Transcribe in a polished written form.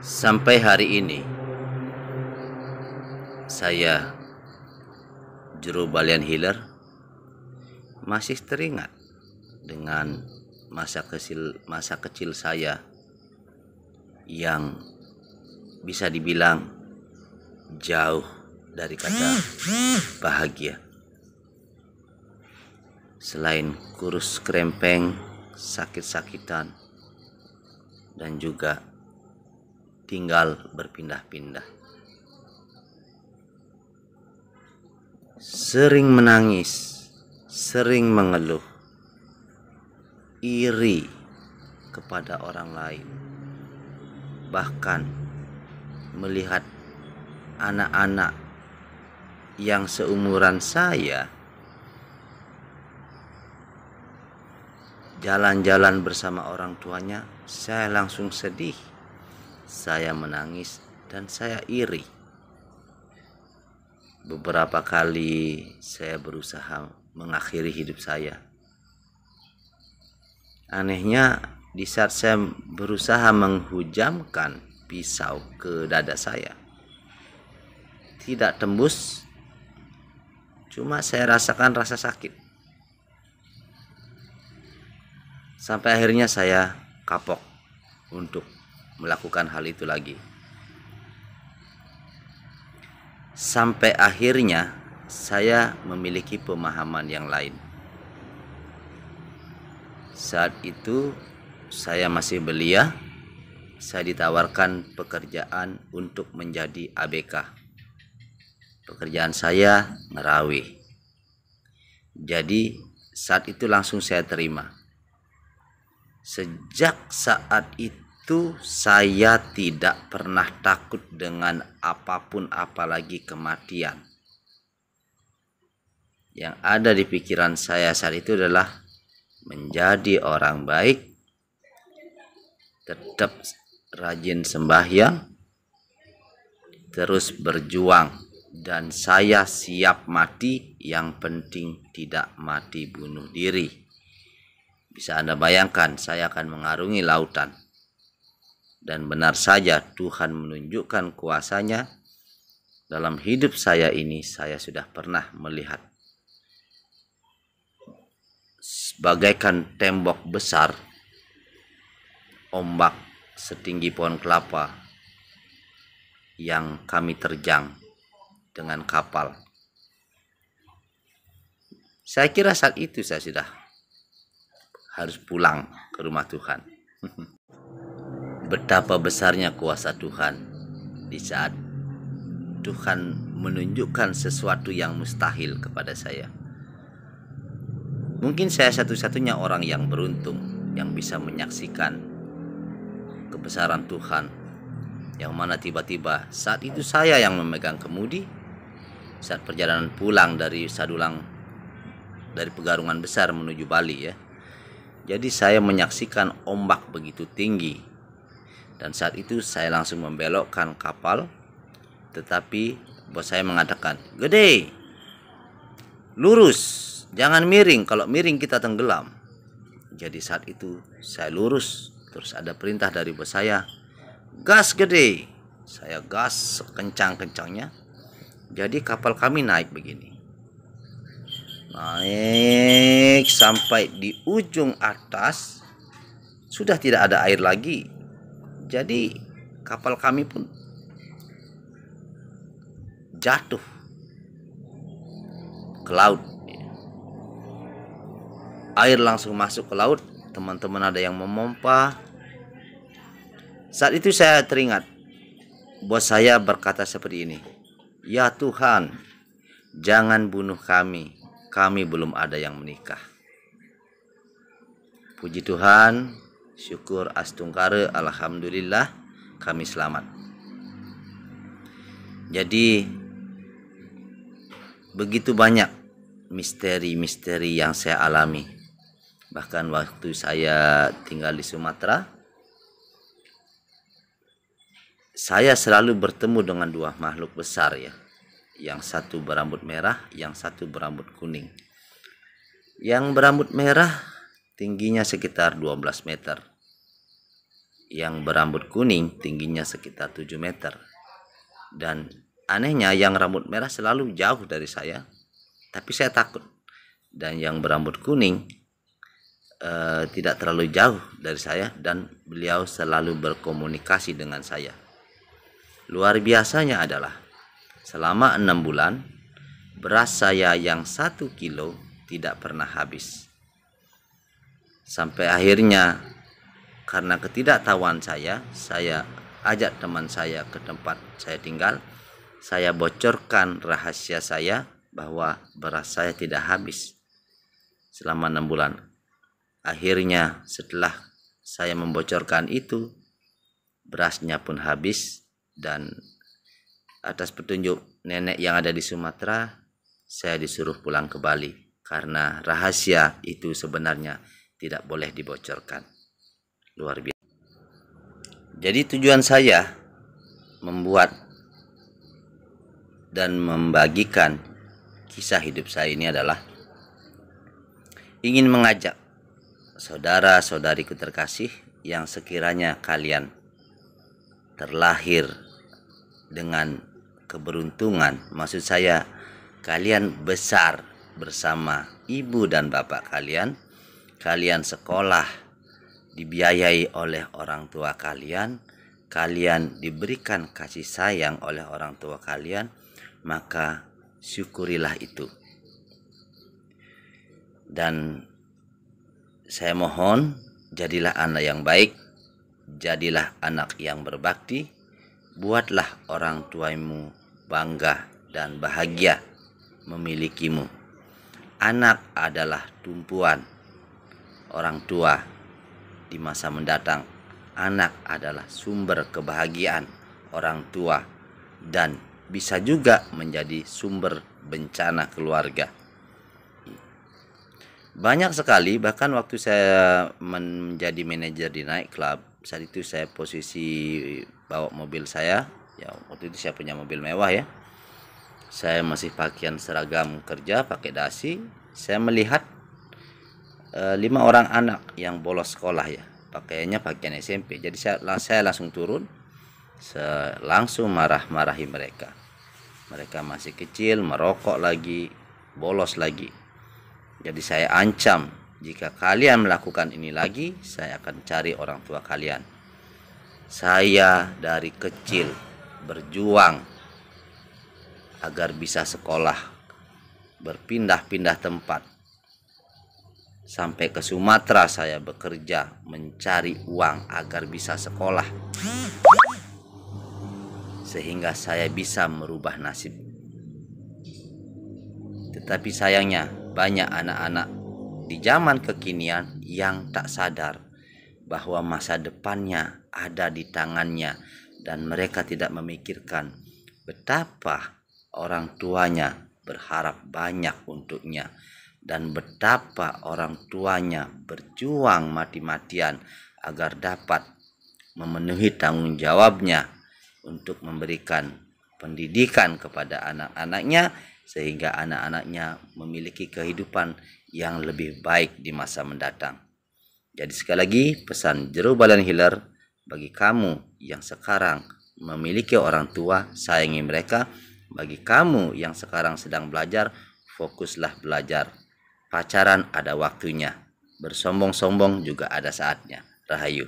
Sampai hari ini saya, Juru Balian Healer, masih teringat dengan masa kecil saya yang bisa dibilang jauh dari kata bahagia. Selain kurus kerempeng, sakit-sakitan, dan juga tinggal berpindah-pindah. Sering menangis, sering mengeluh, iri kepada orang lain. Bahkan melihat anak-anak yang seumuran saya jalan-jalan bersama orang tuanya, saya langsung sedih, saya menangis, dan saya iri. Beberapa kali saya berusaha mengakhiri hidup saya. Anehnya, di saat saya berusaha menghujamkan pisau ke dada saya, tidak tembus, cuma saya rasakan rasa sakit. Sampai akhirnya saya kapok untuk melakukan hal itu lagi. Sampai akhirnya saya memiliki pemahaman yang lain. Saat itu saya masih belia, saya ditawarkan pekerjaan untuk menjadi ABK. Pekerjaan saya ngerawih. Jadi saat itu langsung saya terima. Sejak saat itu saya tidak pernah takut dengan apapun, apalagi kematian. Yang ada di pikiran saya saat itu adalah menjadi orang baik, tetap rajin sembahyang, terus berjuang, dan saya siap mati, yang penting tidak mati bunuh diri. Bisa Anda bayangkan, saya akan mengarungi lautan. Dan benar saja Tuhan menunjukkan kuasa-Nya. Dalam hidup saya ini, saya sudah pernah melihat bagaikan tembok besar, ombak setinggi pohon kelapa yang kami terjang dengan kapal. Saya kira saat itu saya sudah harus pulang ke rumah Tuhan. Betapa besarnya kuasa Tuhan di saat Tuhan menunjukkan sesuatu yang mustahil kepada saya. Mungkin saya satu-satunya orang yang beruntung yang bisa menyaksikan kebesaran Tuhan, yang mana tiba-tiba saat itu saya yang memegang kemudi saat perjalanan pulang dari Sadulang, dari Pegarungan Besar menuju Bali ya. Jadi saya menyaksikan ombak begitu tinggi, dan saat itu saya langsung membelokkan kapal, tetapi bos saya mengatakan, "Gede, lurus, jangan miring, kalau miring kita tenggelam." Jadi saat itu saya lurus, terus ada perintah dari bos saya, "Gas Gede." Saya gas sekencang-kencangnya. Jadi kapal kami naik begini. Naik sampai di ujung atas, sudah tidak ada air lagi. Jadi kapal kami pun jatuh ke laut. Air langsung masuk ke laut. Teman-teman ada yang memompa. Saat itu saya teringat, bos saya berkata seperti ini, "Ya Tuhan, jangan bunuh kami. Kami belum ada yang menikah." Puji Tuhan, syukur astungkare, alhamdulillah kami selamat. Jadi begitu banyak misteri-misteri yang saya alami. Bahkan waktu saya tinggal di Sumatera, saya selalu bertemu dengan dua makhluk besar ya. Yang satu berambut merah, yang satu berambut kuning. Yang berambut merah tingginya sekitar 12 meter. yang berambut kuning, tingginya sekitar 7 meter. Dan anehnya yang rambut merah selalu jauh dari saya, tapi saya takut. Dan yang berambut kuning tidak terlalu jauh dari saya, dan beliau selalu berkomunikasi dengan saya. Luar biasanya adalah selama 6 bulan beras saya yang 1 kilo tidak pernah habis. Sampai akhirnya karena ketidaktahuan saya ajak teman saya ke tempat saya tinggal. Saya bocorkan rahasia saya bahwa beras saya tidak habis selama 6 bulan. Akhirnya setelah saya membocorkan itu, berasnya pun habis, dan atas petunjuk nenek yang ada di Sumatera, saya disuruh pulang ke Bali karena rahasia itu sebenarnya tidak boleh dibocorkan. Luar biasa. Jadi tujuan saya membuat dan membagikan kisah hidup saya ini adalah ingin mengajak saudara-saudariku terkasih yang sekiranya kalian terlahir dengan keberuntungan, maksud saya kalian besar bersama ibu dan bapak kalian, kalian sekolah dibiayai oleh orang tua kalian, kalian diberikan kasih sayang oleh orang tua kalian, maka syukurilah itu. Dan saya mohon, jadilah anak yang baik, jadilah anak yang berbakti, buatlah orang tuamu bangga dan bahagia memilikimu. Anak adalah tumpuan orang tua di masa mendatang. Anak adalah sumber kebahagiaan orang tua dan bisa juga menjadi sumber bencana keluarga. Banyak sekali, bahkan waktu saya menjadi manajer di nightclub, saat itu saya posisi bawa mobil saya, ya waktu itu saya punya mobil mewah ya. Saya masih pakaian seragam kerja, pakai dasi. Saya melihat 5 orang anak yang bolos sekolah ya, pakaiannya pakaian SMP. Jadi saya langsung turun, langsung marah-marahi mereka. Mereka masih kecil, merokok lagi, bolos lagi. Jadi saya ancam, jika kalian melakukan ini lagi, saya akan cari orang tua kalian. Saya dari kecil berjuang agar bisa sekolah, berpindah-pindah tempat. Sampai ke Sumatera saya bekerja mencari uang agar bisa sekolah, sehingga saya bisa merubah nasib. Tetapi sayangnya banyak anak-anak di zaman kekinian yang tak sadar bahwa masa depannya ada di tangannya, dan mereka tidak memikirkan betapa orang tuanya berharap banyak untuknya, dan betapa orang tuanya berjuang mati-matian agar dapat memenuhi tanggung jawabnya untuk memberikan pendidikan kepada anak-anaknya, sehingga anak-anaknya memiliki kehidupan yang lebih baik di masa mendatang. Jadi sekali lagi pesan Jero Balen Healer bagi kamu yang sekarang memiliki orang tua, sayangi mereka. Bagi kamu yang sekarang sedang belajar, fokuslah belajar. Pacaran ada waktunya, bersombong-sombong juga ada saatnya. Rahayu.